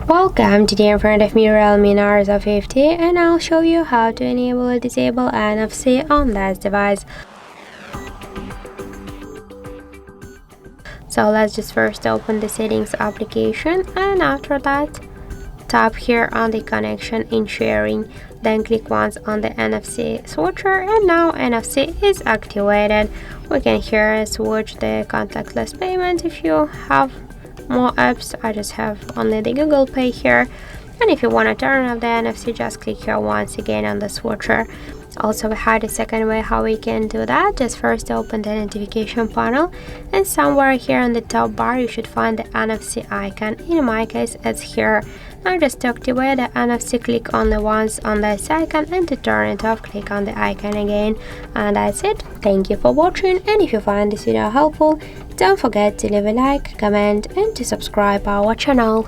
Welcome, today in front of me Realme Narzo 50 and I'll show you how to enable or disable NFC on this device. So let's just first open the settings application, and after that tap here on the connection in sharing, then click once on the NFC switcher, and now NFC is activated. We can here switch the contactless payment if you have more apps. I just have only the Google Pay here, and if you want to turn off the NFC, just click here once again on the switcher. Also, we had a second way how we can do that. Just first open the notification panel, and somewhere here on the top bar you should find the NFC icon. In my case it's here. Now just to activate the NFC, click only once on this icon, and to turn it off click on the icon again. And that's it. Thank you for watching, and if you find this video helpful, don't forget to leave a like, comment and to subscribe our channel.